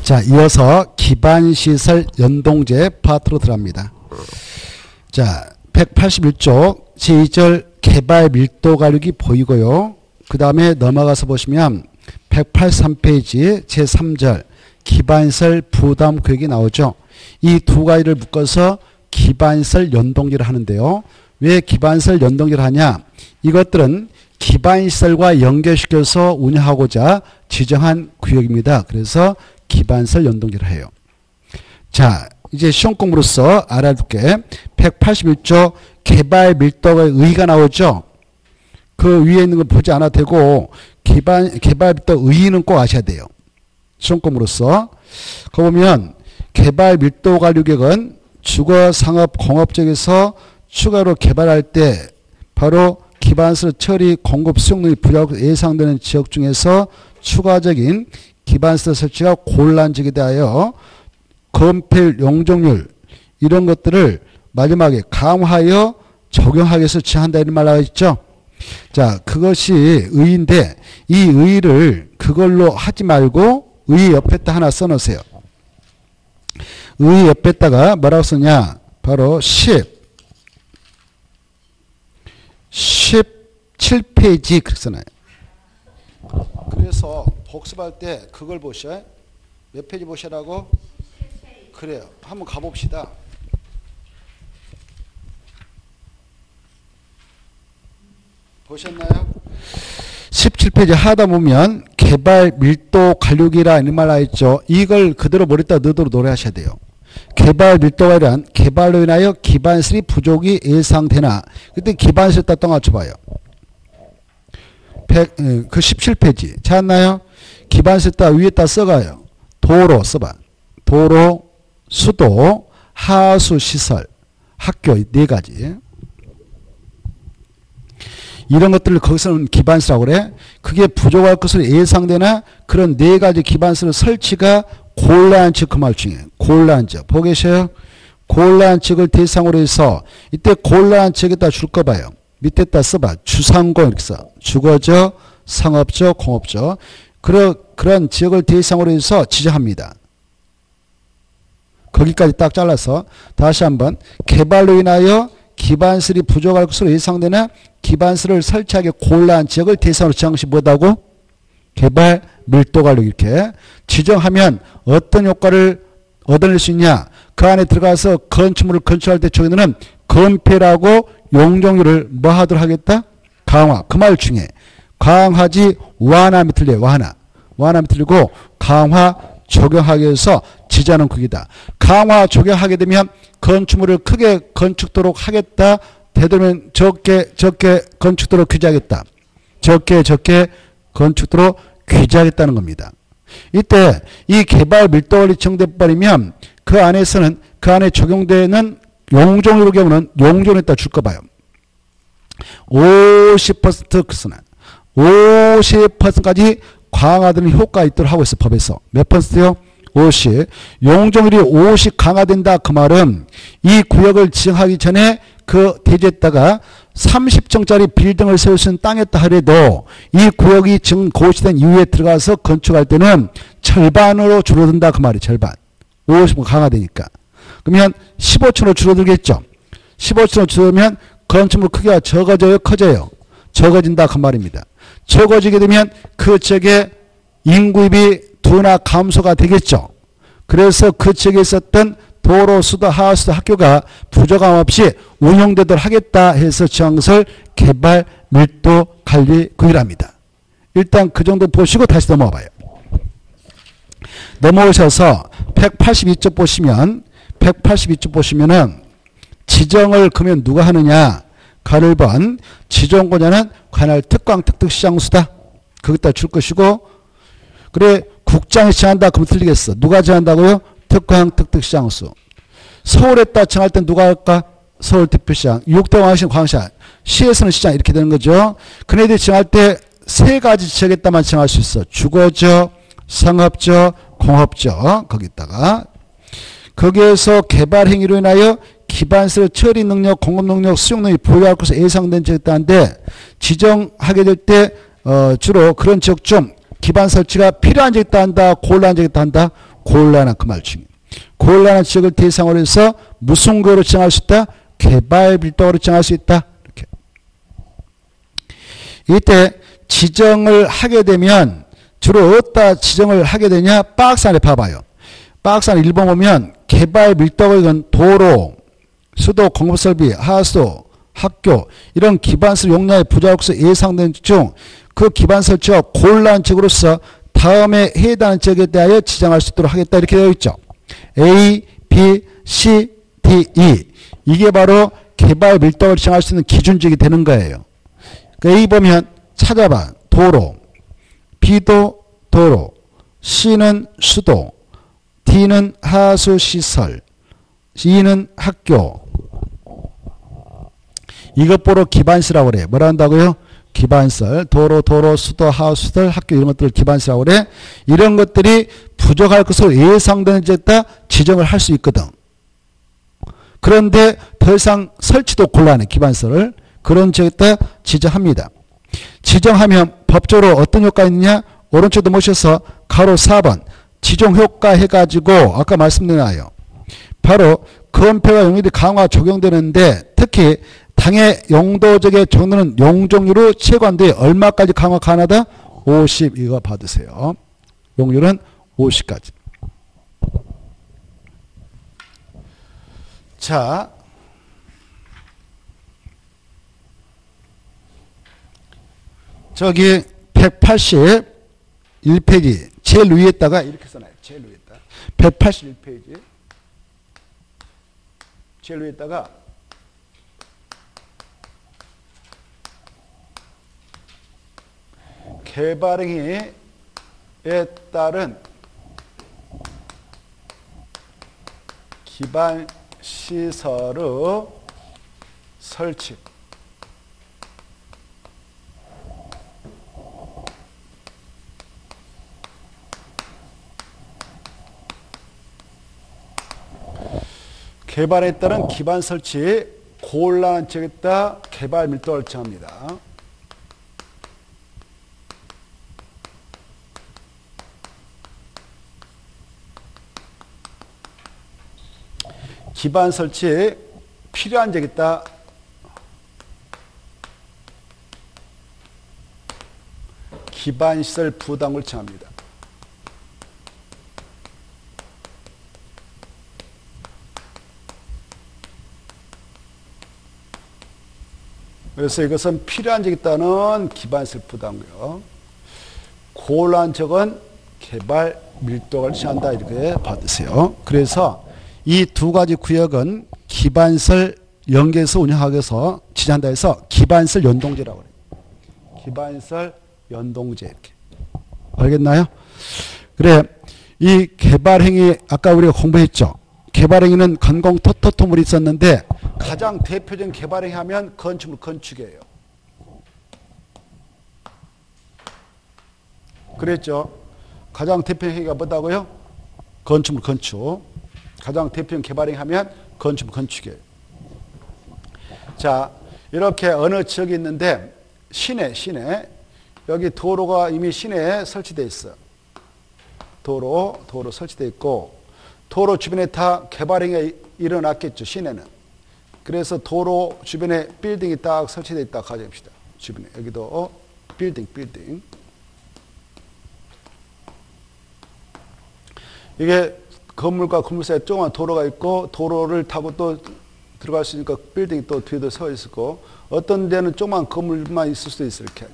자, 이어서 기반시설 연동제 파트로 들어갑니다. 자, 181쪽 제2절 개발 밀도 가격이 보이고요. 그 다음에 넘어가서 보시면 183페이지 제3절 기반시설 부담 구역이 나오죠. 이 두 가지를 묶어서 기반시설 연동제를 하는데요. 왜 기반시설 연동제를 하냐? 이것들은 기반시설과 연결시켜서 운영하고자 지정한 구역입니다. 그래서 기반시설 연동제를 해요. 자, 이제 시험 공부로서 알아둘게. 181조 개발 밀도가 의의가 나오죠. 그 위에 있는 거 보지 않아도 되고 개발 밀도 의의는 꼭 아셔야 돼요. 시험 공부로서. 거 보면 개발 밀도 관리구역은 주거, 상업, 공업 쪽에서 추가로 개발할 때 바로 기반시설 처리, 공급, 수용률이 부족하고 예상되는 지역 중에서 추가적인 기반시설 설치가 곤란한 지역에 대하여 건폐율, 용적률 이런 것들을 마지막에 강화하여 적용하기 위해서 지한다 이런 말 나와 있죠. 자, 그것이 의의인데 이 의의를 그걸로 하지 말고 의의 옆에다 하나 써놓으세요. 의의 옆에다가 뭐라고 쓰냐? 바로 17페이지 그렇게 써놔요. 그래서 복습할 때 그걸 보셔. 몇 페이지 보시라고? 그래요. 한번 가봅시다. 보셨나요? 17페이지 하다 보면 개발 밀도 관리구역이라 이런 말 나와있죠. 이걸 그대로 머리에다 넣도록 노래하셔야 돼요. 개발 밀도가 이란 개발로 인하여 기반시설이 부족이 예상되나 그때 기반시설 따 맞춰봐요. 그 17페이지 찾았나요? 기반시설 따 위에다 써가요. 도로 써봐. 도로, 수도, 하수시설, 학교 네 가지. 이런 것들을 거기서는 기반시설이라고 그래. 그게 부족할 것으로 예상되나 그런 네 가지 기반시설 설치가 곤란한 지역 그 말 중에 곤란한 지역 보고 계셔요? 곤란한 지역을 대상으로 해서 이때 곤란한 지역에다 줄 거 봐요. 밑에다 써봐. 주상공 이렇게 써. 주거적, 상업적, 공업적 그런 지역을 대상으로 해서 지정합니다. 거기까지 딱 잘라서 다시 한번 개발로 인하여 기반시설이 부족할 것으로 예상되나 기반시설을 설치하기 곤란한 지역을 대상으로 지정한 것이 뭐다고? 개발 밀도관리 이렇게 지정하면 어떤 효과를 얻어낼 수 있냐? 그 안에 들어가서 건축물을 건축할 때 저기는 건폐라고 용적률을 뭐 하도록 하겠다? 강화. 그 말 중에 강화지 완화하면 틀려요. 완화하면 틀리고 강화 적용하기 위해서 지정하는 구역이다. 강화 적용하게 되면 건축물을 크게 건축도록 하겠다. 되도록 적게 건축도록 규제하겠다. 적게 건축도로 규제하겠다는 겁니다. 이때 이 개발 밀도관리 지정돼버리면 그 안에서는 그 안에 적용되는 용적률의 경우는 용적률에다 줄 거 봐요. 50% 그쓰나 50%까지 강화되는 효과가 있도록 하고 있어 법에서. 몇 퍼센트요? 50. 용적률이 50 강화된다 그 말은 이 구역을 지정하기 전에 그 대지에다가 30층짜리 빌딩을 세울 수 있는 땅이었다 하더라도 이 구역이 지금 고시된 이후에 들어가서 건축할 때는 절반으로 줄어든다 그 말이 절반. 50은 강화되니까. 그러면 15층으로 줄어들겠죠. 15층으로 줄어들면 건축물 크기가 적어져요 커져요? 적어진다 그 말입니다. 적어지게 되면 그 지역에 인구입이 둔화 감소가 되겠죠. 그래서 그 지역에 있었던 도로, 수도, 하수도, 학교가 부족함 없이 운영되도록 하겠다 해서 지정한 것을 개발 밀도 관리 구역이랍니다. 일단 그 정도 보시고 다시 넘어가 봐요. 넘어오셔서 182쪽 보시면 182쪽 보시면은 지정을 그러면 누가 하느냐? 가를 번 지정권자는 관할 특광 특특시장수다. 거기다 줄 것이고 그래 국장이 정한다 그러면 틀리겠어. 누가 정한다고요? 특광 특특시장수. 서울에다 정할 땐 누가 할까? 서울특별시장. 육도광시는 광시장. 시에서는 시장 이렇게 되는 거죠. 그네들이 정할 때 세 가지 지역에다만 정할 수 있어. 주거적, 상업적, 공업적. 거기다가 거기에서 개발 행위로 인하여 기반시설 처리 능력, 공급 능력, 수용 능력이 보유할 것으로 예상된 지역인데 지정하게 될 때 주로 그런 지역 중 기반 설치가 필요한 지역에 한다, 곤란한 지역에 한다. 곤란한 그 말충. 곤란한 지역을 대상으로 해서 무슨 거로 지정할 수 있다? 개발 밀도로 지정할 수 있다. 이렇게. 이때 지정을 하게 되면 주로 어디다 지정을 하게 되냐? 박스 안에 봐봐요. 박스 안에 1번 보면 개발 밀도가 이건 도로, 수도, 공급설비, 하수, 학교 이런 기반설 용량의 부자국서 예상된 중 그 기반 설치가 곤란한 지역으로서 다음에 해당하는 지역에 대하여 지정할 수 있도록 하겠다 이렇게 되어 있죠. A, B, C, D, E 이게 바로 개발 밀도를 지정할 수 있는 기준值이 되는 거예요. 그러니까 A 보면 찾아봐. 도로, B도 도로, C는 수도, D는 하수시설, E는 학교. 이것 보러 기반시라고 그래. 뭐라 한다고요? 기반설, 도로, 수도, 하수시설, 학교 이런 것들을 기반시라고 그래. 이런 것들이 부족할 것으로 예상되는 지역에다 지정을 할 수 있거든. 그런데 더 이상 설치도 곤란해. 기반설을. 그런 지역에다 지정합니다. 지정하면 법적으로 어떤 효과가 있느냐? 오른쪽도 모셔서 가로 4번 지정효과 해가지고 아까 말씀드렸나요? 바로 건폐와 용률이 강화 적용되는데 특히 당해 용도적에 적용되는 용적률로 채관돼 얼마까지 강화 가능하다? 50 이거 받으세요. 용률은 50까지. 자, 저기 181페이지 제일 위에다가 이렇게 써놔요. 제일 위에다 181페이지 제일 위에다가 개발행위에 따른 기반시설의 설치 개발에 따른 기반 설치 곤란한 지역에 따라 개발 밀도를 정합니다. 기반 설치에 필요한 적이 있다. 기반시설 부담을 정합니다. 그래서 이것은 필요한 적이 있다는 기반시설 부담고요. 곤란한 적은 개발 밀도를 정한다 이렇게 받으세요. 그래서 이 두 가지 구역은 기반설 연계해서 운영하기 위해서 지정한다 해서 기반설 연동제라고 그래요. 기반설 연동제 이렇게. 알겠나요? 그래, 이 개발행위 아까 우리가 공부했죠. 개발행위는 건공 토토토물이 있었는데 가장 대표적인 개발행위 하면 건축물 건축이에요. 그랬죠. 가장 대표적인 행위가 뭐다고요? 건축물 건축. 가장 대표적인 개발행위 하면 건축물 건축이에요. 자, 이렇게 어느 지역이 있는데 시내 여기 도로가 이미 시내에 설치되어 있어. 도로 설치되어 있고 도로 주변에 다 개발행위가 일어났겠죠. 시내는. 그래서 도로 주변에 빌딩이 딱 설치되어 있다 가져봅시다. 주변에 여기도 빌딩 이게 건물과 건물 사이에 조그만 도로가 있고 도로를 타고 또 들어갈 수 있으니까 빌딩이 또 뒤에도 서 있고 어떤 데는 조그만 건물만 있을 수도 있어요. 이렇게.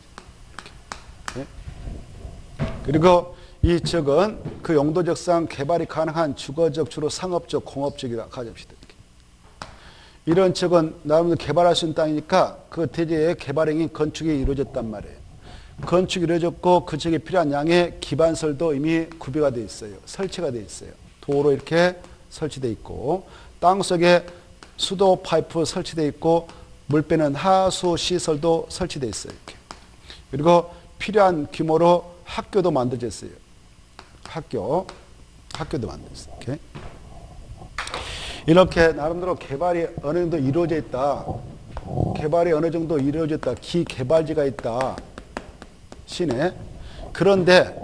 그리고 이 지역은 그 용도적상 개발이 가능한 주거적, 주로 상업적, 공업적이라 가져봅시다. 이런 지역은 나름대로 개발할 수 있는 땅이니까 그 대지에 개발행위 건축이 이루어졌단 말이에요. 건축이 이루어졌고 그 지역에 필요한 양의 기반설도 이미 구비가 되어 있어요. 설치가 되어 있어요. 도로 이렇게 설치되어 있고 땅속에 수도 파이프 설치되어 있고 물 빼는 하수 시설도 설치되어 있어요. 이렇게. 그리고 필요한 규모로 학교도 만들어져 있어요. 학교도 만들어졌어요. 이렇게 나름대로 개발이 어느 정도 이루어져 있다. 개발이 어느 정도 이루어졌다. 기개발지가 있다. 시내. 그런데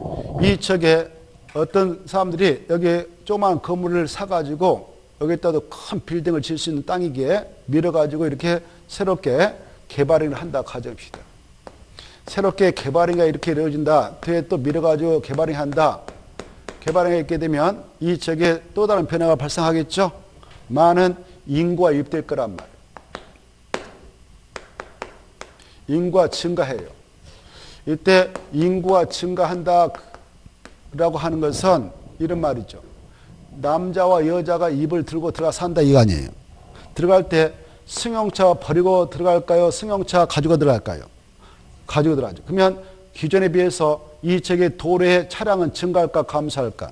이 지역에 어떤 사람들이 여기 조그만 건물을 사가지고 여기다도 큰 빌딩을 지을 수 있는 땅이기에 밀어가지고 이렇게 새롭게 개발을 한다 가정합시다. 새롭게 개발이 이렇게 이루어진다. 뒤에 또 밀어가지고 개발을 한다. 개발이 있게 되면 이 지역에 또 다른 변화가 발생하겠죠. 많은 인구가 유입될 거란 말이에요. 인구가 증가해요. 이때 인구가 증가한다 라고 하는 것은 이런 말이죠. 남자와 여자가 입을 들고 들어가 산다 이거 아니에요. 들어갈 때 승용차 버리고 들어갈까요? 승용차 가지고 들어갈까요? 가지고 들어가죠. 그러면 기존에 비해서 이 지역의 도로의 차량은 증가할까 감소할까?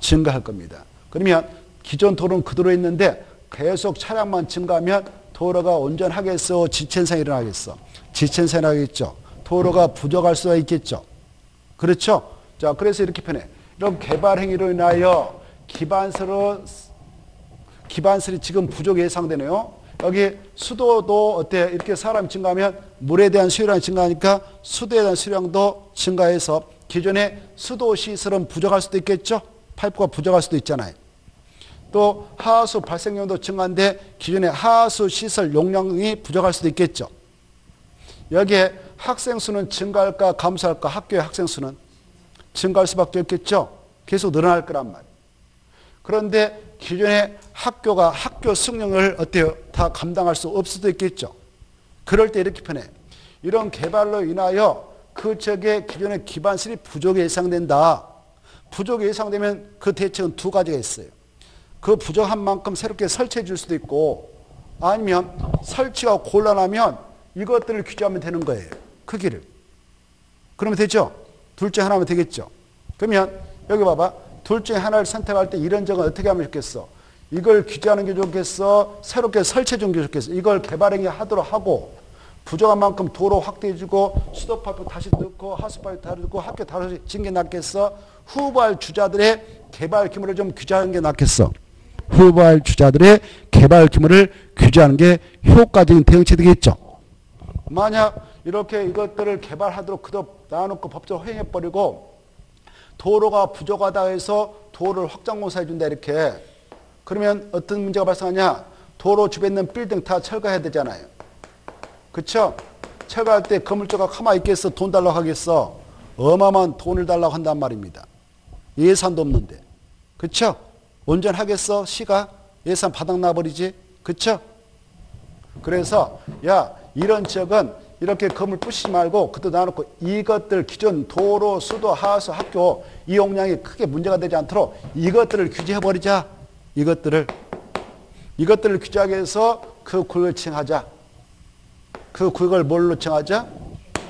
증가할 겁니다. 그러면 기존 도로는 그대로 있는데 계속 차량만 증가하면 도로가 온전하겠어? 지체현상이 일어나겠어? 지체현상이 일어나겠죠. 도로가 부족할 수가 있겠죠. 그렇죠? 자, 그래서 이렇게 표현해. 이런 개발 행위로 인하여 기반설이 지금 부족 예상되네요. 여기 수도도 어때? 이렇게 사람 증가하면 물에 대한 수요량이 증가하니까 수도에 대한 수요량도 증가해서 기존의 수도 시설은 부족할 수도 있겠죠. 파이프가 부족할 수도 있잖아요. 또 하수 발생량도 증가한데 기존의 하수 시설 용량이 부족할 수도 있겠죠. 여기에 학생 수는 증가할까 감소할까? 학교의 학생 수는 증가할 수밖에 없겠죠. 계속 늘어날 거란 말이에요. 그런데 기존의 학교 승용을 어때요? 다 감당할 수 없을 수도 있겠죠. 그럴 때 이렇게 표현해. 이런 개발로 인하여 그 지역의 기존의 기반시설이 부족이 예상된다. 부족이 예상되면 그 대책은 두 가지가 있어요. 그 부족한 만큼 새롭게 설치해 줄 수도 있고 아니면 설치가 곤란하면 이것들을 규제하면 되는 거예요. 크기를. 그러면 되죠? 둘 중에 하나면 되겠죠. 그러면 여기 봐봐. 둘 중에 하나를 선택할 때 이런 적은 어떻게 하면 좋겠어? 이걸 규제하는 게 좋겠어? 새롭게 설치해 주는 게 좋겠어? 이걸 개발행위 하도록 하고 부족한 만큼 도로 확대해 주고 수도 파이프 다시 넣고 하수 파이프 다시 넣고 학교 다시 짓는 게 낫겠어? 후발 주자들의 개발 규모를 좀 규제하는 게 낫겠어? 후발 주자들의 개발 규모를 규제하는 게 효과적인 대응책이 되겠죠. 만약 이렇게 이것들을 개발하도록 그도 놔놓고 법적으로 허용해버리고 도로가 부족하다 해서 도로를 확장공사해 준다 이렇게 그러면 어떤 문제가 발생하냐? 도로 주변에 있는 빌딩 다 철거해야 되잖아요. 그렇죠? 철거할 때 건물주가 가만히 있겠어? 돈 달라고 하겠어? 어마어마한 돈을 달라고 한단 말입니다. 예산도 없는데. 그렇죠? 온전하겠어? 시가? 예산 바닥 나버리지? 그렇죠? 그래서 야 이런 지역은 이렇게 건물 부시지 말고 그것도 놔놓고 이것들 기존 도로, 수도, 하수, 학교 이 용량이 크게 문제가 되지 않도록 이것들을 규제해버리자. 이것들을 규제하기 위해서 그 구역을 칭하자. 그 구역을 뭘로 칭하자?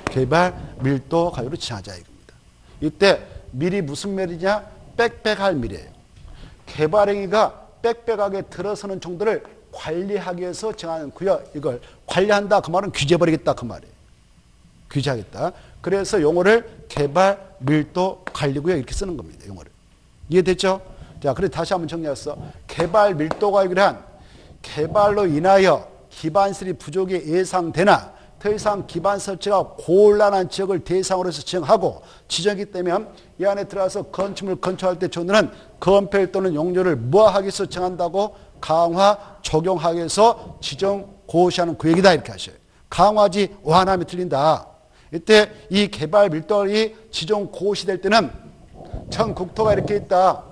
개발 밀도 가격으로 칭하자 이겁니다. 이때 밀이 무슨 밀이냐? 빽빽할 밀이에요. 개발행위가 빽빽하게 들어서는 정도를 관리하기 위해서 정하는 구역, 이걸 관리한다 그 말은 규제해버리겠다 그 말이에요. 규제하겠다. 그래서 용어를 개발 밀도 관리구역 이렇게 쓰는 겁니다. 용어를. 이해됐죠? 자, 그래 다시 한번 정리했어. 개발 밀도 구역이란 개발로 인하여 기반시설이 부족이 예상되나 더 이상 기반 설치가 곤란한 지역을 대상으로 해서 지정하고 지정이기 때문에 이 안에 들어가서 건축물 건축할 때 정도는 건폐율 또는 용도를 무화하게 해서 정한다고 강화 적용하기 위해서 지정 고시하는 구역이다 이렇게 하셔요. 강화지 완화하면 틀린다. 이때 이 개발 밀도이 지정 고시될 때는 전 국토가 이렇게 있다.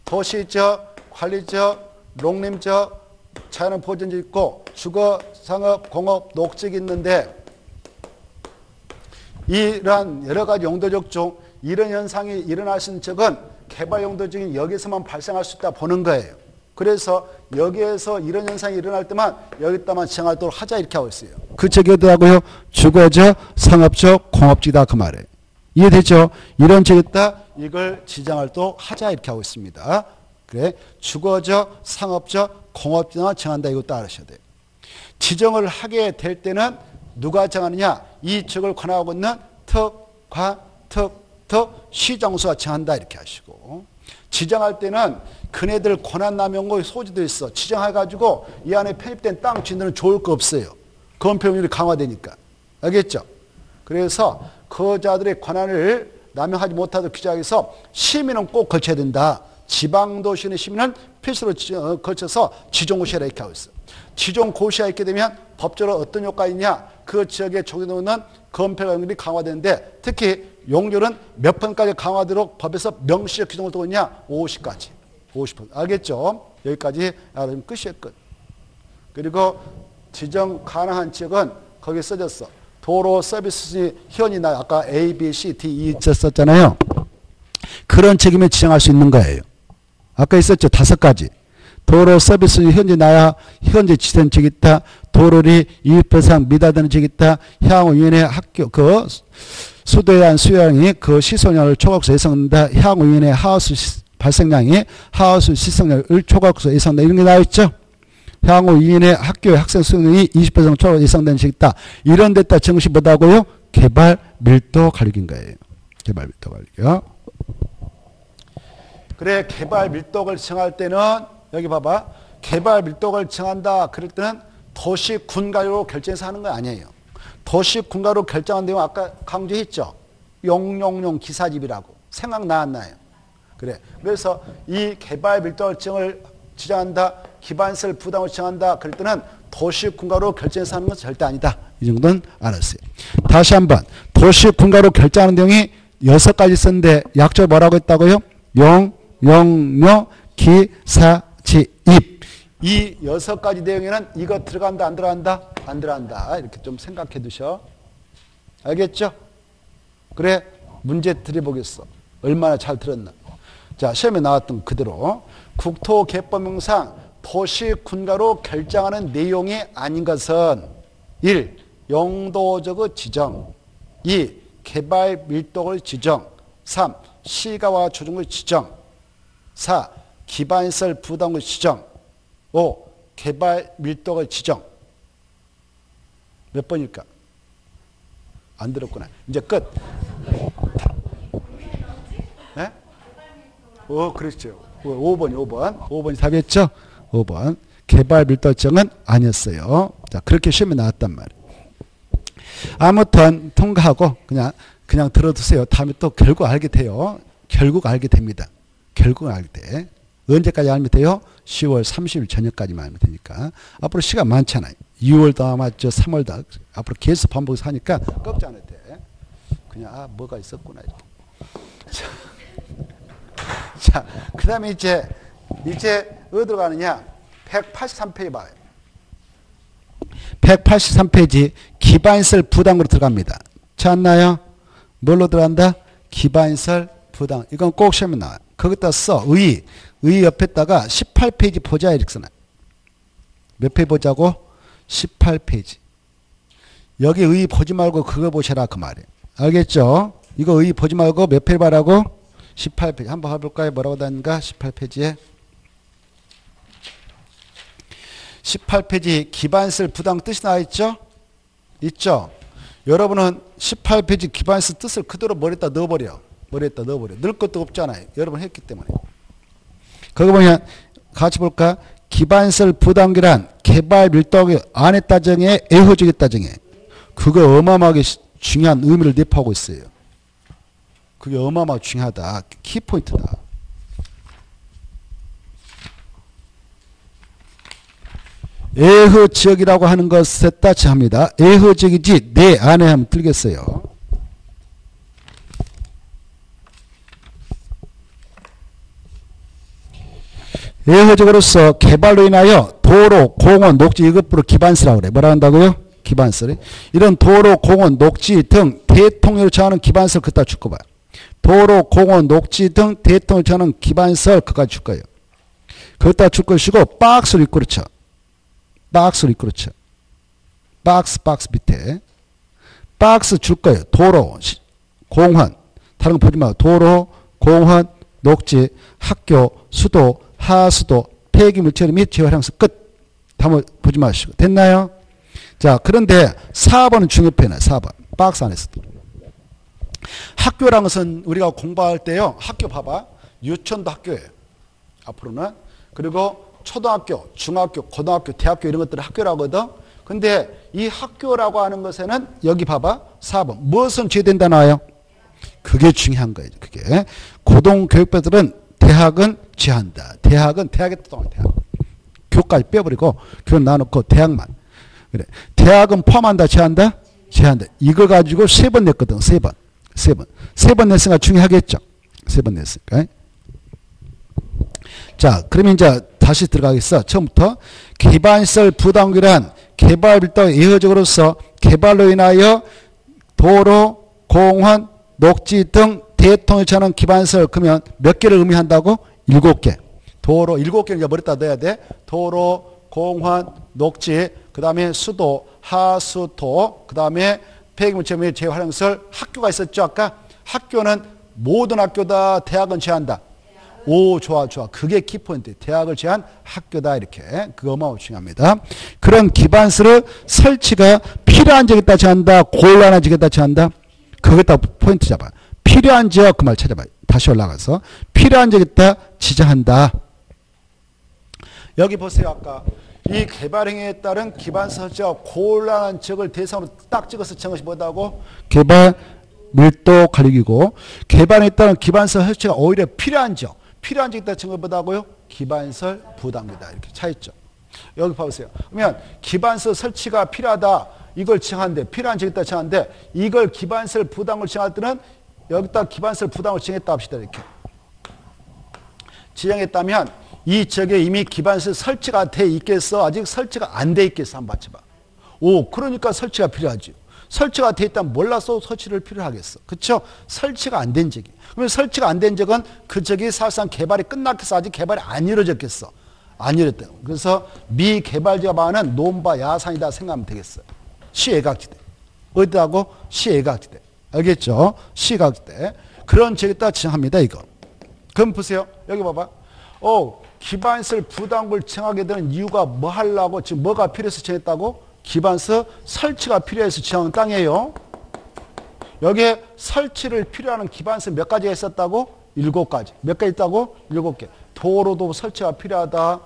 도시적, 관리적, 농림적, 자연 보전지 있고 주거, 상업, 공업, 녹지가 있는데 이러한 여러 가지 용도적 중 이런 현상이 일어날 수 있는 적은 개발 용도 중인 여기서만 발생할 수 있다 보는 거예요. 그래서 여기에서 이런 현상이 일어날 때만 여기다만 지정하도록 하자 이렇게 하고 있어요. 그 책이 어디라고요? 주거적, 상업적, 공업지다 그 말이에요. 이해되죠? 이런 책에다 이걸 지정하도록 하자 이렇게 하고 있습니다. 그래 주거적, 상업적, 공업지나 정한다 이것도 알으셔야 돼요. 지정을 하게 될 때는 누가 정하느냐? 이 지역을 관할하고 있는 시정수가 정한다 이렇게 하시고 지정할 때는 그네들 권한남용의 소지도 있어. 지정해가지고 이 안에 편입된 땅 주인들은 좋을 거 없어요. 건폐율이 강화되니까. 알겠죠? 그래서 그 자들의 권한을 남용하지 못하도록 규정해서 시민은 꼭 걸쳐야 된다. 지방도시의 시민은 필수로 걸쳐서 지정고시라 이렇게 하고 있어. 지정고시가 있게 되면 법적으로 어떤 효과가 있냐? 그 지역에 적용되는 검찰 능력이 강화되는데 특히 용률은 몇 번까지 강화되도록 법에서 명시적 규정을 두고 있냐? 50까지. 50%. 알겠죠? 여기까지 알아두면 끝이에요, 끝. 그리고 지정 가능한 지역은 거기에 써졌어. 도로 서비스 현이 나 아까 A, B, C, D, E 썼잖아요. 그런 책임을 지정할 수 있는 거예요. 아까 있었죠. 5가지. 도로 서비스 현재 나야 현재 지정 지역이 있다. 도로리 2%상 미달되는 지역이 있다. 향후 유엔의 학교 그 수도에 대한 수요량이 그 시설량을 초과해서 예상된다. 향후 유엔의 하우스 발생량이 하우스 시설량을 초과해서 예상된다. 이런 게 나와 있죠. 향후 유엔의 학교의 학생 수용량이 20% 초과 예상되는 지역이 있다. 이런 데다 정시 뭐다고요? 개발 밀도 가격인 거예요. 개발 밀도 가격이요. 그래 개발 밀도를 정할 때는 여기 봐봐. 개발 밀도를 정한다. 그럴 때는 도시 군가로 결정해서 하는 거 아니에요. 도시 군가로 결정한 내용 아까 강조했죠. 용용용 기사집이라고. 생각나왔나요? 그래. 그래서 이 개발 밀도 일정을 지정한다. 기반시설 부담을 정한다. 그럴 때는 도시 군가로 결정해서 하는 건 절대 아니다. 이 정도는 알았어요. 다시 한번. 도시 군가로 결정하는 내용이 6가지 있었는데 약조 뭐라고 했다고요? 용, 료, 기, 사, 지, 입. 이 6가지 내용에는 이거 들어간다 안 들어간다? 안 들어간다. 이렇게 좀 생각해 두셔. 알겠죠? 그래 문제 드려보겠어. 얼마나 잘 들었나. 자 시험에 나왔던 그대로 국토개법령상 도시 군가로 결정하는 내용이 아닌 것은 1. 용도적 지정 2. 개발 밀도를 지정 3. 시가와 조정을 지정 4. 기반시설 부담을 지정 5. 개발 밀도를 지정 몇 번일까? 안 들었구나. 이제 끝. 네? 그렇죠. 5번이 답이었죠? 5번. 개발 밀도 지정은 아니었어요. 자, 그렇게 시험에 나왔단 말이에요. 아무튼 통과하고 그냥 들어두세요. 다음에 또 결국 알게 돼요. 결국 알게 됩니다. 결국 알게 돼. 언제까지 알면 돼요? 10월 30일 저녁까지만 알면 되니까. 앞으로 시간 많잖아요. 2월도 아마죠. 3월도 앞으로 계속 반복해서 하니까 걱정 안 해도 돼. 그냥 뭐가 있었구나 이렇게. 자, 그 다음에 이제 어디로 가느냐? 183페이지 봐요. 183페이지 기반시설 부담으로 들어갑니다. 찾나요? 뭘로 들어간다? 기반시설 부담. 이건 꼭 시험에 나와요. 거기다 써. 의 옆에다가 18페이지 보자 이렇게 써놔요. 몇 페이지 보자고? 18페이지. 여기 의 보지 말고 그거 보셔라 그 말이에요. 알겠죠? 이거 의 보지 말고 몇 페이지 봐라고? 18페이지. 한번 해볼까요? 뭐라고 다는가? 18페이지에. 18페이지 기반시설 부담 뜻이 나와 있죠? 있죠? 여러분은 18페이지 기반시설 뜻을 그대로 머리에다 넣어버려. 넣을 것도 없잖아요. 여러분 했기 때문에. 거기 보면 같이 볼까? 기반시설 부담기란 개발 밀도 안에 따정에 애호적인 따정에 그거 어마어마하게 중요한 의미를 내포하고 있어요. 그게 어마어마하게 중요하다. 키포인트다. 애허 지역이라고 하는 것에 따지 합니다. 애허 지역이지 내 안에 하면 틀겠어요. 애허지역으로서 개발로 인하여 도로, 공원, 녹지 이것부로 기반시라고 그래. 뭐라 한다고요? 기반시. 이런 도로, 공원, 녹지 등 대통령을 정하는 기반시를 그따 줄 거봐요. 도로, 공원, 녹지 등 대통령을 정하는 기반시를 그까지 줄 거예요. 그따 줄 것이고 박스로 입고 그렇죠. 박스로 입고 그렇죠. 박스 밑에. 박스 줄 거예요. 도로, 공원. 다른 거 보지 마요. 도로, 공원, 녹지, 학교, 수도, 하수도, 폐기물처리 및 재활용수 끝. 한번 보지 마시고. 됐나요? 자, 그런데 4번은 중요 표현이에요. 4번. 박스 안에서도. 학교라는 것은 우리가 공부할 때요. 학교 봐봐. 유치원도 학교예요. 앞으로는. 그리고 초등학교, 중학교, 고등학교, 대학교 이런 것들을 학교라고 하거든. 근데 이 학교라고 하는 것에는 여기 봐봐. 4번. 무엇은 제외된다 나와요? 그게 중요한 거예요. 그게. 고등교육부들은 대학은 제한다. 대학은 대학의 뜻동안 대학. 교까지 빼버리고 교 놔놓고 대학만. 그래. 대학은 포함한다, 제한다? 제한다. 이걸 가지고 3번 냈거든. 3번. 3번 냈으니까 중요하겠죠. 3번 냈으니까. 자, 그러면 이제 다시 들어가겠어. 처음부터. 기반시설 부담기란 개발밀도가 예외적으로서 개발로 인하여 도로, 공원, 녹지 등 대통령에 관한 기반시설 그러면 몇 개를 의미한다고? 7개. 도로 7개를 이제 머리다 넣어야 돼. 도로, 공원, 녹지, 그 다음에 수도, 하수도, 그 다음에 폐기물체험의 재활용시설, 학교가 있었죠 아까? 학교는 모든 학교다. 대학은 제한다. 오, 좋아. 그게 키포인트. 대학을 제한 학교다. 이렇게. 그거 어마어마하게 중요합니다. 그런 기반시설 설치가 필요한 지역에 따라 제한다. 곤란한 지역에 따라 제한다. 그것다 포인트 잡아. 필요한 지역 그 말 찾아봐. 다시 올라가서 필요한 지역에 따라 지정한다. 여기 보세요. 아까 이 개발행위에 따른 기반시설 설치가 곤란한 지역을 대상으로 딱 찍어서 친 것이 뭐다고? 개발 밀도 가리기고 개발에 따른 기반시설 설치가 오히려 필요한 지역. 필요한 지역에 따라 친 것이 뭐다고요? 기반시설 부담이다. 이렇게 차있죠. 여기 봐보세요. 그러면 기반시설 설치가 필요하다. 이걸 지정하는데 필요한 지역에 따라 지정하는데 이걸 기반시설 부담을 지정할 때는 여기다 기반시설 부담을 지정했다 합시다. 이렇게. 지정했다면 이 지역에 이미 기반시설 설치가 돼 있겠어? 아직 설치가 안 돼 있겠어? 한번 맞춰봐. 오, 그러니까 설치가 필요하지. 설치가 돼 있다면 몰라서 설치를 필요하겠어. 그렇죠? 설치가 안 된 지역이. 그러면 설치가 안 된 지역은 그 지역이 사실상 개발이 끝났겠어? 아직 개발이 안 이루어졌겠어? 안 이루어졌다. 그래서 미개발지가 많은 논바 야산이다 생각하면 되겠어요. 시외곽지대. 어디다고? 시외곽지대. 알겠죠? 시외곽지대. 그런 지역에다 지정합니다. 이거. 그럼 보세요. 여기 봐봐. 기반시설 부담을 정하게 되는 이유가 뭐 하려고 지금 뭐가 필요해서 정했다고? 기반시설 설치가 필요해서 지정한 땅이에요. 여기에 설치를 필요하는 기반시설 몇 가지가 있었다고? 7가지. 몇 가지 있다고? 7개. 도로도 설치가 필요하다.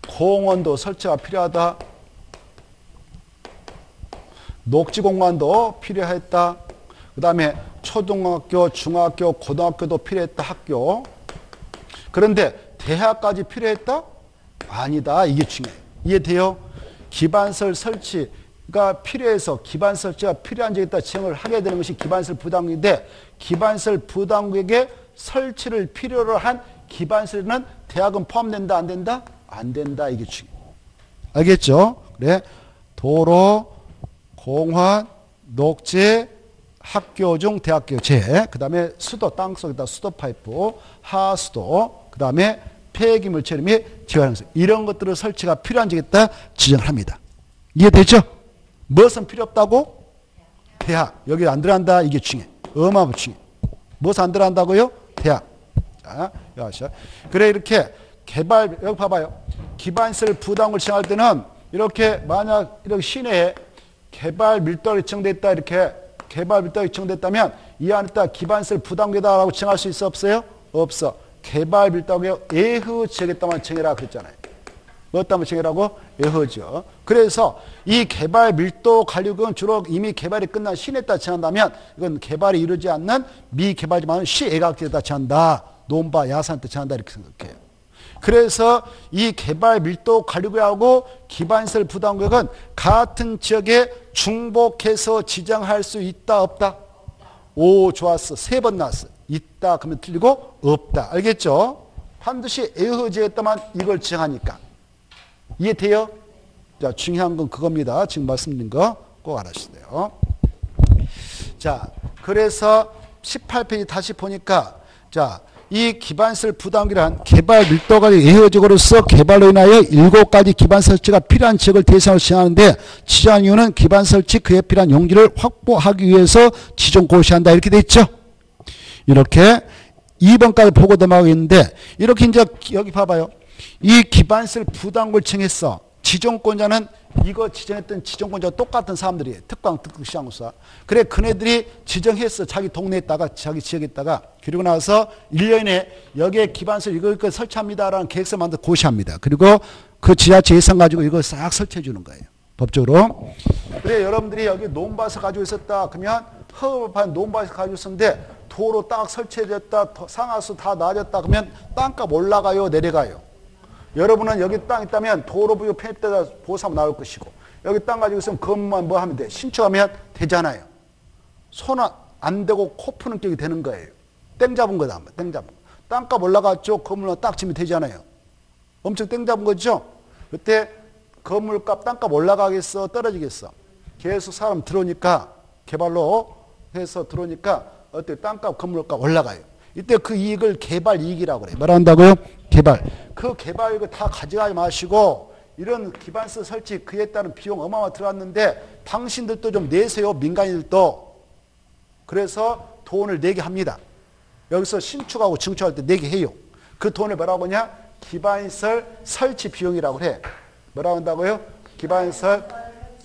공원도 설치가 필요하다. 녹지공간도 필요했다. 그 다음에 초등학교, 중학교, 고등학교도 필요했다. 학교. 그런데 대학까지 필요했다? 아니다. 이게 중요해요. 이해돼요? 기반시설 설치가 필요해서 기반시설 설치가 필요한 지역에 따라 지정을 하게 되는 것이 기반시설 부담구역인데 기반시설 부담구역에 설치를 필요로 한 기반시설은 대학은 포함된다? 안 된다? 안 된다. 이게 중요해요. 알겠죠? 그래. 도로, 공원, 녹지, 학교 중 대학교 재, 그 다음에 수도, 땅속에다 수도 파이프, 하수도, 그 다음에 폐기물 처리 및 재활용시설 이런 것들을 설치가 필요한 지역에다 지정을 합니다. 이해되죠? 무엇은 필요 없다고? 대학. 여기 안 들어간다. 이게 중요해. 어마어마하게 중요해. 무엇은 안 들어간다고요? 대학. 자, 여기 그래 이렇게 개발, 여기 봐봐요. 기반시설 부담을 지정할 때는 이렇게 만약 이렇게 시내에 개발 밀도가 지정되어 있다. 이렇게 개발 밀도가 지정됐다면 이 안에다 기반시설 부담계다라고 지정할 수 있어? 없어요? 없어. 개발 밀도가 예후 지역에다만 정해라 그랬잖아요. 뭐였다면 정해라고? 예후죠. 그래서 이 개발 밀도 관리구역은 주로 이미 개발이 끝난 시내에다 정한다면 이건 개발이 이루어지지 않는 미개발지만 시애각지에다 정한다. 논바 야산에 정한다. 이렇게 생각해요. 그래서 이 개발 밀도 관리구역하고 기반시설 부담구역은 같은 지역에 중복해서 지정할 수 있다 없다? 오, 좋았어. 3번 나왔어. 있다 그러면 틀리고 없다. 알겠죠? 반드시 예후지에다만 이걸 지정하니까. 이해돼요? 자, 중요한 건 그겁니다. 지금 말씀드린 거 꼭 알아주세요. 자, 그래서 18페이지 다시 보니까 자, 이 기반시설 부담기란 개발 밀도가 예외적으로서 개발로 인하여 7가지 기반시설 설치가 필요한 지역을 대상으로 지정하는데 지정한 이유는 기반시설 설치 그에 필요한 용지를 확보하기 위해서 지정 고시한다. 이렇게 돼 있죠. 이렇게 2번까지 보고 넘어가겠는데 이렇게 이제 여기 봐봐요. 이 기반시설 부담구역을 정했어. 지정권자는 이거 지정했던 지정권자와 똑같은 사람들이에요. 특강, 특급, 시장구사. 그래, 그네들이 지정했어. 자기 동네에다가, 자기 지역에다가. 그리고 나서 1년에 여기에 기반시설 이거 설치합니다라는 계획서 만들어 고시합니다. 그리고 그 지자체 예산 가지고 이거 싹 설치해 주는 거예요. 법적으로. 그래, 여러분들이 여기 논밭을 가지고 있었다. 그러면 허브판 논밭에 가지고 있었는데 도로 딱 설치해졌다, 상하수 다 낮았다 그러면 땅값 올라가요, 내려가요? 여러분은 여기 땅 있다면 도로 부여 편입되다 보상 나올 것이고 여기 땅 가지고 있으면 그것만 뭐 하면 돼? 신축하면 되잖아요. 손 안 대고 코 푸는 격이 되는 거예요. 땡 잡은 거다. 땡 잡은 거. 땅값 올라갔죠. 건물로 딱 치면 되잖아요. 엄청 땡 잡은 거죠. 그때 건물값, 땅값 올라가겠어? 떨어지겠어? 계속 사람 들어오니까 개발로 해서 들어오니까 어때? 땅값, 건물값 올라가요. 이때 그 이익을 개발 이익이라고 그래요. 뭐라 한다고요? 개발. 그 개발 이익을 다 가져가지 마시고 이런 기반시설 설치 그에 따른 비용 어마어마 들어갔는데 당신들도 좀 내세요. 민간인들도. 그래서 돈을 내게 합니다. 여기서 신축하고 증축할 때 내게 해요. 그 돈을 뭐라고 하냐? 기반시설 설치 비용이라고 해. 뭐라고 한다고요? 기반시설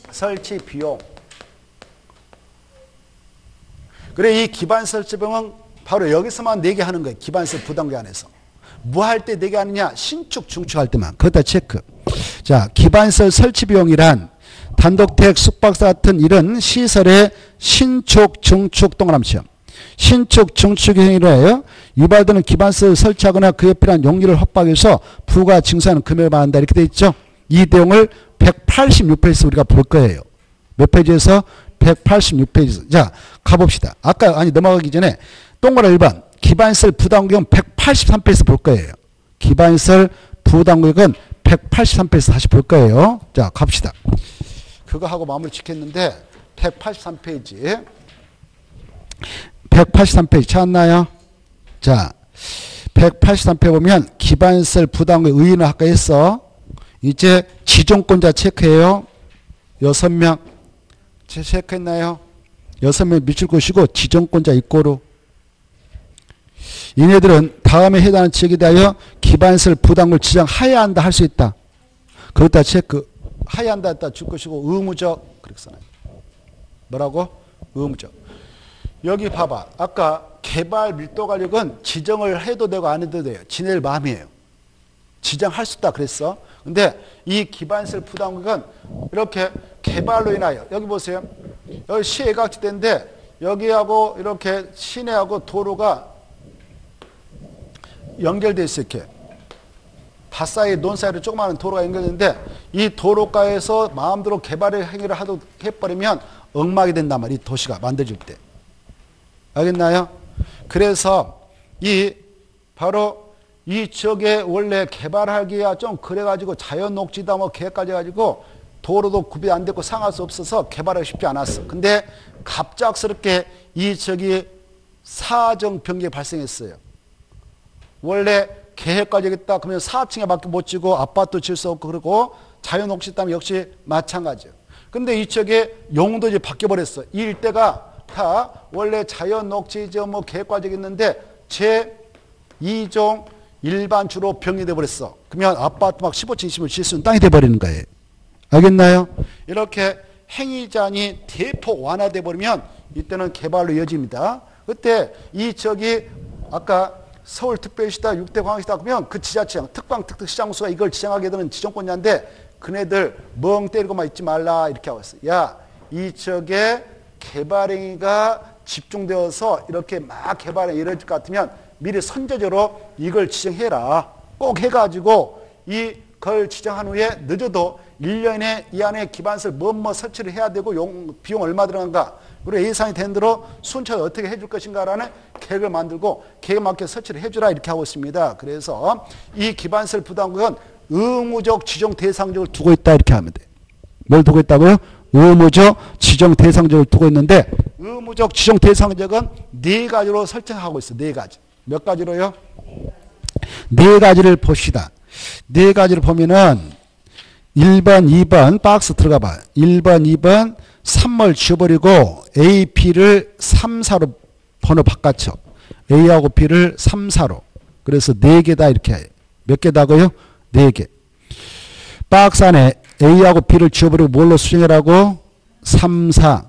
설치 비용. 그래, 이 기반시설 설치 비용은 바로 여기서만 내게 하는 거예요. 기반시설 부담계 안에서. 뭐 할 때 내게 하느냐? 신축, 중축할 때만. 그것다 체크. 자, 기반시설 설치 비용이란 단독택, 숙박사 같은 이런 시설의 신축, 중축 동그라미 신축, 중축 행위로 유발되는 기반시설 설치하거나 그에 필요한 용리를 확보해서 부가 징수하는 금액을 말한다. 이렇게 돼 있죠. 이 내용을 186페이지에서 우리가 볼 거예요. 몇 페이지에서? 186페이지. 자, 가봅시다. 아까, 넘어가기 전에 동그라미 1번. 기반시설 부담구역은 183페이지에서 볼 거예요. 기반시설 부담구역은 183페이지에서 다시 볼 거예요. 자, 갑시다. 그거 하고 마무리 짓겠는데 183페이지 183페이지 찾았나요? 자, 183페이지 보면 기반시설 부담구역 의인을 아까 했어. 이제 지정권자 체크해요. 6명 체크했나요? 6명 미칠 것이고 지정권자 입고로 이네들은 다음에 해당하는 지역에 대하여 기반시설 부담을 지정하여야 한다 할 수 있다. 그것다 체크. 하여야 한다 했다 줄 것이고 의무적. 그렇게 써놔요. 뭐라고? 의무적. 여기 봐봐. 아까 개발 밀도 가격은 지정을 해도 되고 안 해도 돼요. 지낼 마음이에요. 지정할 수 있다 그랬어. 근데 이 기반시설 부담금은 이렇게 개발로 인하여 여기 보세요. 여기 시외곽지대인데 여기하고 이렇게 시내하고 도로가 연결돼 있어. 이렇게 밭 사이, 논 사이로 조그마한 도로가 연결되는데 이 도로가에서 마음대로 개발의 행위를 하도 해버리면 엉망이 된단 말이에요. 이 도시가 만들어질 때. 알겠나요? 그래서 바로 이 지역에 원래 개발하기가 좀 그래가지고 자연 녹지다 뭐 계획까지 해가지고 도로도 구비 안 됐고 상할 수 없어서 개발하기 쉽지 않았어. 근데 갑작스럽게 이 지역이 사정 변경이 발생했어요. 원래 계획까지 하겠다 그러면 4층에 밖에 못 지고 아파트 질 수 없고 그러고 자연 녹지 때문에 역시 마찬가지예요. 근데 이 지역에 용도지 바뀌어버렸어. 이 일대가 다 원래 자연 녹지죠 뭐 계획까지 했는데 제2종 일반주로 병리돼 버렸어. 그러면 아파트 막 15층 20층 질 수 있는 땅이 돼버리는 거예요. 알겠나요? 이렇게 행위자니 대폭 완화돼 버리면 이때는 개발로 이어집니다. 그때 이 지역이 아까 서울특별시다 6대 광역시다 그러면 그 지자체장 특방특특시장수가 이걸 지정하게 되는 지정권자인데 그네들 멍 때리고만 있지 말라 이렇게 하고 있어요. 야, 이 지역에 개발행위가 집중되어서 이렇게 막 개발이 이루어질 것 같으면 미리 선제적으로 이걸 지정해라. 꼭 해가지고 이걸 지정한 후에 늦어도 1년에 이 안에 기반시설 뭐뭐 설치를 해야 되고 비용 얼마 들어간가 그리고 예상이 된 대로 순차를 어떻게 해줄 것인가라는 계획을 만들고 계획에 맞게 설치를 해주라 이렇게 하고 있습니다. 그래서 이 기반시설 부담구역은 의무적 지정 대상적을 두고 있다 이렇게 하면 돼. 뭘 두고 있다고요? 의무적 지정 대상적을 두고 있는데 의무적 지정 대상적은 4가지로 설정하고 있어. 4가지. 몇 가지로요? 4가지를 봅시다. 4가지를 보면은 1번, 2번 박스 들어가 봐. 1번, 2번 3을 지워버리고 A, B를 3, 4로 번호 바꿔쳐. A하고 B를 3, 4로. 그래서 4개다 이렇게 해요. 몇 개다고요? 4개. 박스 안에 A하고 B를 지워버리고 뭘로 수정해라고? 3, 4.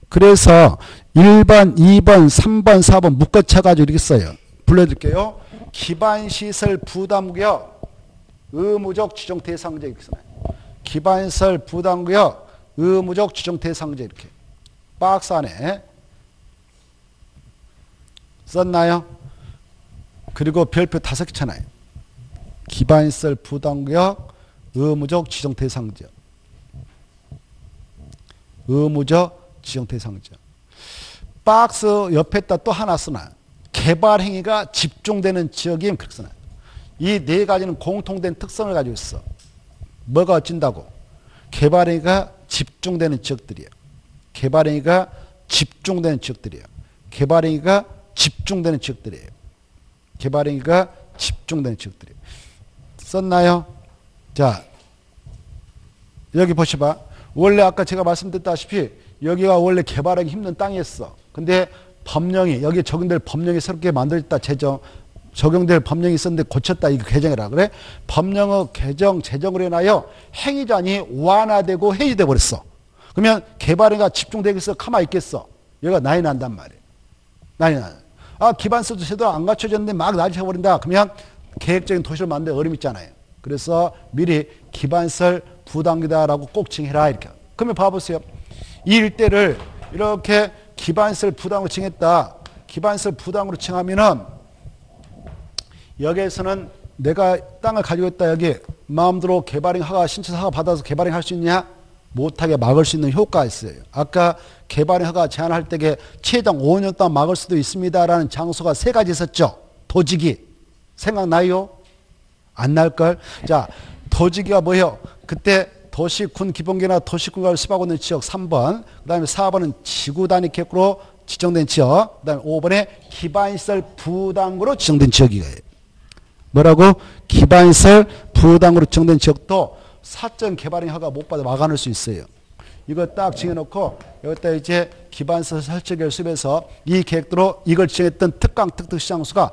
그래서 1번, 2번, 3번, 4번 묶어쳐가지고 이렇게 써요. 불러드릴게요. 기반시설 부담구역 의무적 지정 대상자 이렇게 써요. 기반시설 부담구역 의무적 지정 대상자 이렇게 박스 안에 썼나요? 그리고 별표 5개 잖아요. 기반시설 부담구역, 의무적 지정 대상 지역. 의무적 지정 대상 지역. 박스 옆에다 또 하나 쓰나. 개발 행위가 집중되는 지역이면 그렇게 쓰나. 이 네 가지는 공통된 특성을 가지고 있어. 뭐가 어찐다고? 개발 행위가 집중되는 지역들이에요. 개발 행위가 집중되는 지역들이에요. 개발 행위가 집중되는 지역들이에요. 개발 행위가 집중되는 지역들이에요. 썼나요? 자, 여기 보셔봐. 원래 아까 제가 말씀드렸다시피 여기가 원래 개발하기 힘든 땅이었어. 근데 법령이, 여기 적용될 법령이 새롭게 만들었다. 적용될 법령이 있었는데 고쳤다. 이거 개정이라 그래. 법령의 개정, 제정을 해놔요. 행위자니 완화되고 해지돼 버렸어. 그러면 개발행위가 집중되겠어? 가만히 있겠어? 얘가 난리 난단 말이에요. 난리 나. 아, 기반서도 제대로 안 갖춰졌는데 막 난리 쳐버린다. 그러면 계획적인 도시를 만들 어려움 있잖아요. 그래서 미리 기반설 부담이다라고 꼭 정해라. 이렇게. 그러면 봐보세요. 이 일대를 이렇게 기반설 부담으로 정했다. 기반설 부담으로 정하면은 여기에서는 내가 땅을 가지고 있다. 여기 마음대로 개발행 허가 신청 허가 받아서 개발행 할 수 있냐? 못하게 막을 수 있는 효과가 있어요. 아까 개발행 허가 제한할 때에 최장 5년 동안 막을 수도 있습니다라는 장소가 3가지 있었죠. 도지기. 생각나요? 안 날걸? 자, 도지기가 뭐예요? 그때 도시군 기본계나 도시군과를 수립하고 있는 지역 3번, 그 다음에 4번은 지구 단위 계획으로 지정된 지역, 그 다음에 5번에 기반시설 부담구로 지정된 지역이에요. 뭐라고? 기반시설 부담구로 지정된 지역도 사적 개발행 허가 못 받아 막아놓을 수 있어요. 이거 딱 정해놓고 여기다 이제 기반시설 설치계획을 수립해서 이 계획대로 이걸 지정했던 특강 특특시장수가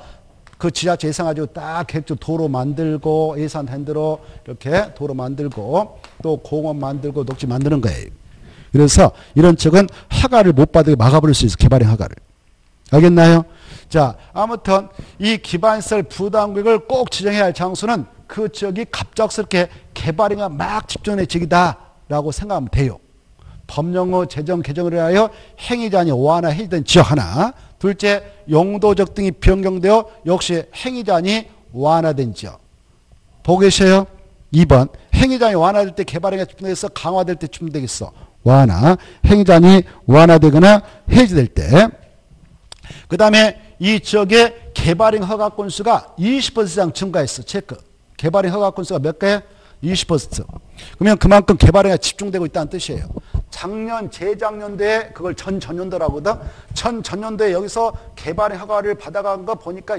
그 지자체 예상가지고 딱 계획적으로 도로 만들고 예산된 대로 이렇게 도로 만들고 또 공원 만들고 녹지 만드는 거예요. 그래서 이런 쪽은 허가를 못 받게 막아버릴 수 있어요. 개발행 허가를. 알겠나요? 자, 아무튼 이 기반시설 부담구역을 꼭 지정해야 할 장소는 그 지역이 갑작스럽게 개발행위가 막 집중된 지역이다라고 생각하면 돼요. 법령의 제정 개정을 하여 행위자니 완화 해제된 지역 하나. 둘째, 용도적 등이 변경되어 역시 행위자니 완화된 지역. 보고 계셔요? 2번, 행위자니 완화될 때 개발행위가 집중돼서 강화될 때 집중되겠어. 완화. 행위자니 완화되거나 해제될 때. 그 다음에 이 지역의 개발행 허가 건수가 20% 이상 증가했어. 체크. 개발행 허가 건수가 몇 개? 20%. 그러면 그만큼 개발행위가 집중되고 있다는 뜻이에요. 작년, 재작년도에 그걸 전전년도라고 하거든. 전전년도에 여기서 개발행 허가를 받아간 거 보니까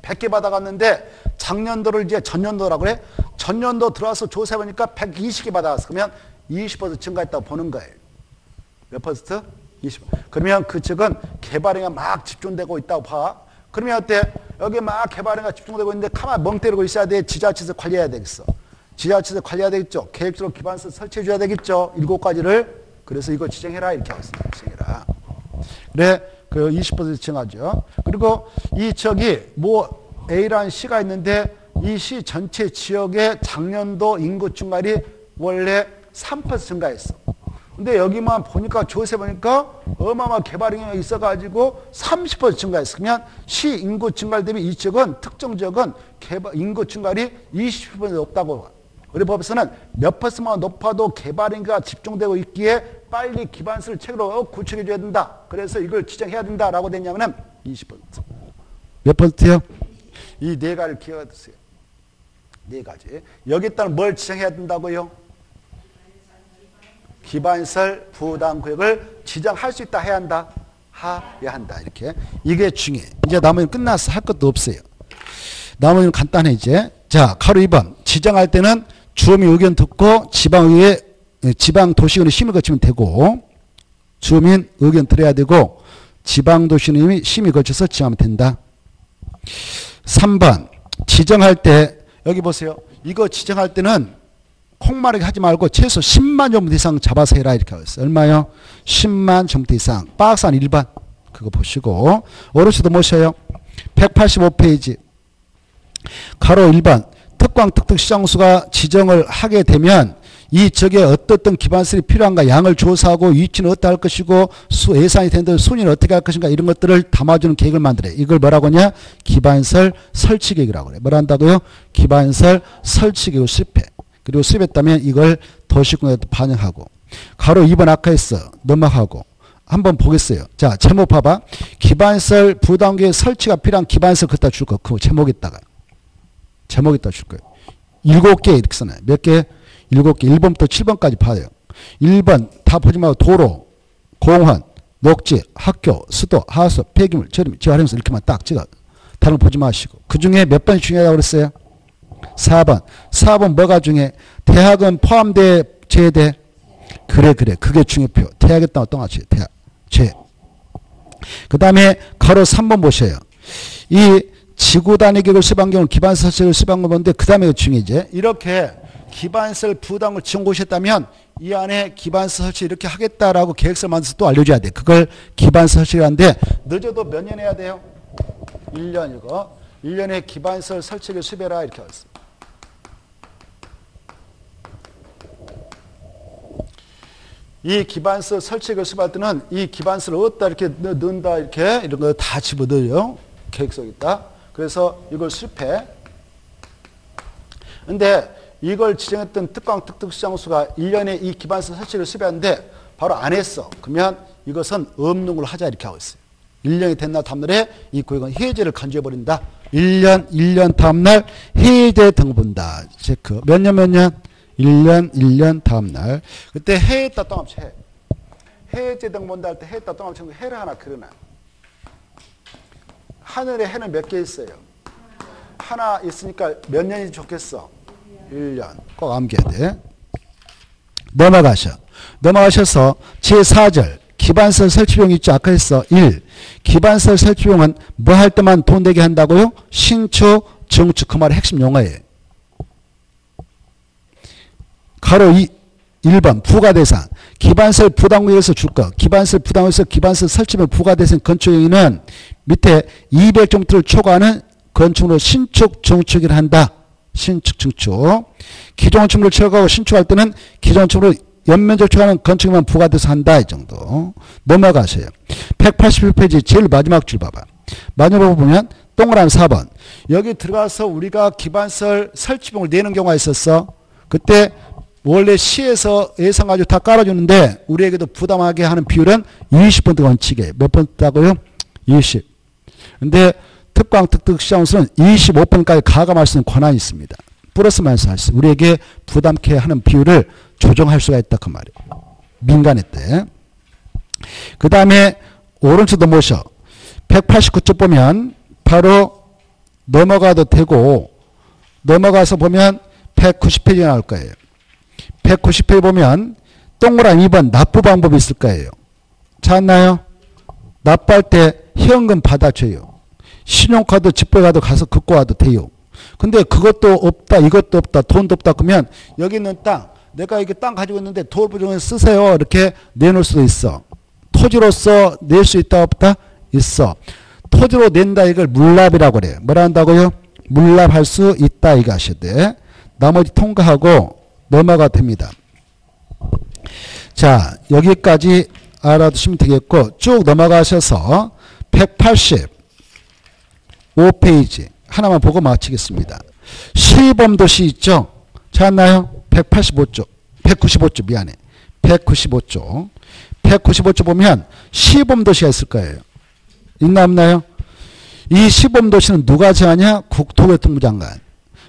100개 받아갔는데 작년도를 이제 전년도라고 그래. 전년도 들어와서 조사해보니까 120개 받아갔어. 그러면 20% 증가했다고 보는 거예요. 몇 퍼센트? 20%. 그러면 그 측은 개발행위가 막 집중되고 있다고 봐. 그러면 어때? 여기 막 개발행위가 집중되고 있는데 가만히 멍 때리고 있어야 돼? 지자체에서 관리해야 되겠어. 지자체에서 관리해야 되겠죠. 계획적으로 기반서 설치해 줘야 되겠죠. 7가지를. 그래서 이거 지정해라 이렇게 하겠습니다. 지정해라. 그래, 그 20% 지정하죠. 그리고 이 지역이 뭐 A라는 시가 있는데 이 시 전체 지역의 작년도 인구 증가율이 원래 3% 증가했어. 근데 여기만 보니까 조세 보니까 어마어마한 개발행위가 있어가지고 30% 증가했어. 그러면 시 인구 증가율 대비 이 지역은 특정 지역은 인구 증가율이 20% 높다고. 우리 법에서는 몇 퍼센트만 높아도 개발행위가 집중되고 있기에 빨리 기반시설 체계로 구축해 줘야 된다. 그래서 이걸 지정해야 된다라고 됐냐면은 20%. 몇 퍼센트요? 이 4가지를 기억해 두세요. 4가지. 여기다는 뭘 지정해야 된다고요? 기반시설 부담구역을 지정할 수 있다 해야 한다? 해야 한다. 이렇게. 이게 중요해. 이제 나머지는 끝났어. 할 것도 없어요. 나머지는 간단해 이제. 자, 가로 2번. 지정할 때는 주민 의견 듣고 지방의회, 지방도시의회 심의 거치면 되고 주민 의견 들어야 되고 지방도시의회 심의 거쳐서 지정하면 된다. 3번. 지정할 때 여기 보세요. 이거 지정할 때는 콩마르기 하지 말고 최소 10만 제곱미터 이상 잡아서 해라 이렇게 하겠어요. 얼마요? 10만 제곱미터 이상. 박스 한 1번. 그거 보시고 어르신도 모셔요. 185페이지. 가로 1번. 특광 특특시장수가 지정을 하게 되면 이 적에 어떤 기반설이 필요한가, 양을 조사하고 위치는 어떻게 할 것이고 예상이 된다면 순위는 어떻게 할 것인가, 이런 것들을 담아주는 계획을 만들어요. 이걸 뭐라고 하냐? 기반설 설치 계획이라고 그래요. 뭐라 한다고요? 기반설 설치 계획을 수립해. 그리고 수립했다면 이걸 도시공사에 반영하고. 가로 2번 아까 했어. 넘어가고. 한번 보겠어요. 자, 제목 봐봐. 기반설 부담계획 설치가 필요한 기반설 그따 줄 거. 그 제목에다가 줄 거예요. 7개 이렇게 써놔요. 몇 개? 7개. 1번부터 7번까지 봐요. 1번 다 보지 말고 도로, 공원, 녹지, 학교, 수도, 하수, 폐기물, 저림, 재활용서 이렇게만 딱 찍어. 다른 거 보지 마시고. 그 중에 몇 번이 중요하다고 그랬어요? 4번. 4번 뭐가 중요해? 대학은 포함돼, 제외돼? 그래. 그게 중요표. 대학에다 어떤 거지? 대학. 제. 그 다음에 가로 3번 보셔요. 이 지구 단위 계획을 수립한 경우는 기반설 설치를 수립한 거 보는데 그 다음에 중요하지. 이렇게 기반설 부담을 지원 곳이었다면 이 안에 기반설 설치 이렇게 하겠다라고 계획서를 만들어서 또 알려줘야 돼. 그걸 기반설 설치라는데 늦어도 몇 년 해야 돼요? 1년 이거. 1년에 기반설 설치를 수립해라 이렇게 왔어. 이 기반설 설치를 수립할 때는 이 기반설을 어디다 이렇게 넣는다 이렇게 이런 거 다 집어넣어요. 계획서에 있다. 그래서 이걸 수립해. 근데 이걸 지정했던 특강 특특시장수가 1년에 이 기반설 설치를 수립하는데 바로 안 했어. 그러면 이것은 없는 걸로 하자 이렇게 하고 있어요. 1년이 됐나 다음날에 이 구역은 해제를 간주해버린다. 1년 다음날 해제 등본다. 체크. 몇 년? 1년 다음날. 그때 해했다 똥합쳐 해. 해제 등본다 할 때 해했다 똥합쳐 해를 하나 그려놔. 하늘에 해는 몇 개 있어요? 하나 있으니까 몇 년이 좋겠어? 1년. 꼭 암기해야 돼. 넘어가셔서 제4절 기반설 설치비용 있죠? 아까 했어. 1. 기반설 설치비용은 뭐 할 때만 돈 내게 한다고요? 신축, 증축. 그 말의 핵심 용어예요. 가로 1번 부가대상. 기반설 부담구역에서 줄 거. 기반설 부담구역에서 기반설 설치비용 부가대상 건축행위는 밑에 200제곱미터를 초과하는 건축으로 신축, 증축을 한다. 신축, 증축. 기존 건축물을 채워가고 신축할 때는 기존 건축물을 연면적 초과하는 건축만 부가돼서 한다. 이 정도. 넘어가세요. 181페이지 제일 마지막 줄 봐봐. 마지막으로 보면 동그라미 4번. 여기 들어가서 우리가 기반설 설치비용을 내는 경우가 있었어. 그때 원래 시에서 예상 가지고 다 깔아주는데 우리에게도 부담하게 하는 비율은 20% 원칙이에요. 몇 %다고요? 20. 근데 특강 특특시장으로서는 25%까지 가감할 수 있는 권한이 있습니다. 플러스 마이너스 할 수. 우리에게 부담케 하는 비율을 조정할 수가 있다 그 말이에요. 민간에 때. 그 다음에 오른쪽도 모셔. 189쪽 보면 바로 넘어가도 되고 넘어가서 보면 190페이지 나올 거예요. 190페이지 보면 동그라미 2번 납부 방법이 있을 거예요. 찾나요? 납부할 때 현금 받아줘요. 신용카드 집배가도 가서 긋고 와도 돼요. 근데 그것도 없다 이것도 없다 돈도 없다 그러면 여기 있는 땅 내가 이게 땅 가지고 있는데 도로부정에 쓰세요 이렇게 내놓을 수도 있어. 토지로서 낼 수 있다 없다? 있어. 토지로 낸다 이걸 물납이라고 그래요. 뭐라 한다고요? 물납할 수 있다 이거 하셔야 돼. 나머지 통과하고 넘어가 됩니다. 자 여기까지 알아두시면 되겠고 쭉 넘어가셔서 185페이지 하나만 보고 마치겠습니다. 시범도시 있죠? 찾았나요? 195쪽 195쪽 미안해 195쪽 195쪽 보면 시범도시가 있을 거예요. 있나 없나요? 이 시범도시는 누가 정하냐? 국토교통부 장관.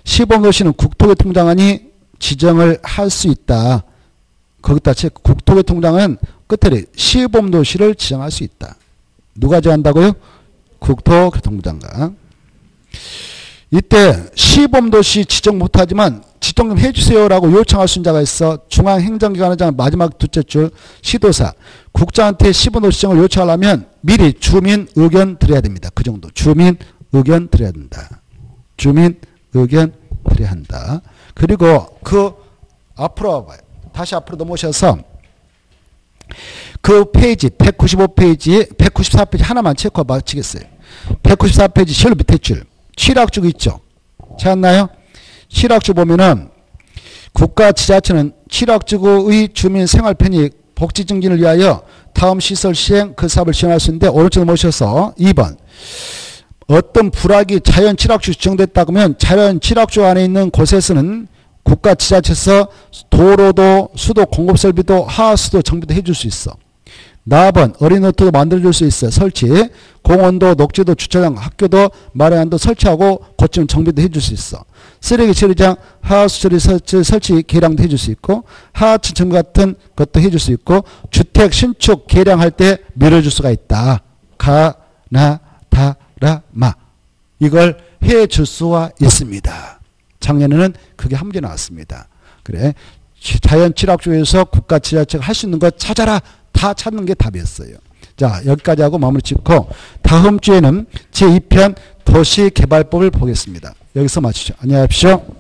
시범도시는 국토교통부 장관이 지정을 할 수 있다. 거기다 국토교통부 장관은 끝에 시범도시를 지정할 수 있다. 누가 정한다고요? 국토교통부 장관. 이때 시범도시 지정 못하지만 지정 좀 해주세요라고 요청할 수 있는 자가 있어. 중앙행정기관장 마지막 둘째 줄 시도사. 국장한테 시범도시 지정을 요청하려면 미리 주민 의견 드려야 됩니다. 그 정도. 주민 의견 드려야 된다. 주민 의견 드려야 한다. 그리고 그 앞으로 와봐요. 다시 앞으로 넘어오셔서 그 페이지 195페이지 194페이지 하나만 체크하고 마치겠어요. 194페이지 실로 밑에 줄. 칠학주 있죠. 찾았나요? 칠학주 보면은 국가 지자체는 취락지구의 주민 생활 편익 복지 증진을 위하여 다음 시설 시행 그 사업을 시행할 수 있는데 오른쪽으로 모셔서 2번 어떤 불악이 자연 취락주 지정됐다 그러면 자연 취락주 안에 있는 곳에서는 국가 지자체에서 도로도 수도 공급 설비도 하수도 정비도 해줄 수 있어. 4번 어린이노트도 만들어줄 수 있어. 설치. 공원도 녹지도 주차장 학교도 마련도 설치하고 고치면 정비도 해줄 수 있어. 쓰레기 처리장 하수 처리 설치 개량도 해줄 수 있고 하천 정비 같은 것도 해줄 수 있고 주택 신축 개량할 때 밀어줄 수가 있다. 가나 다라마 이걸 해줄 수가 있습니다. 작년에는 그게 한 문제 나왔습니다. 그래 자연 취락주에서 국가 지자체가 할 수 있는 거 찾아라. 다 찾는 게 답이었어요. 자 여기까지 하고 마무리 짓고 다음 주에는 제2편 도시개발법을 보겠습니다. 여기서 마치죠. 안녕히 가십시오.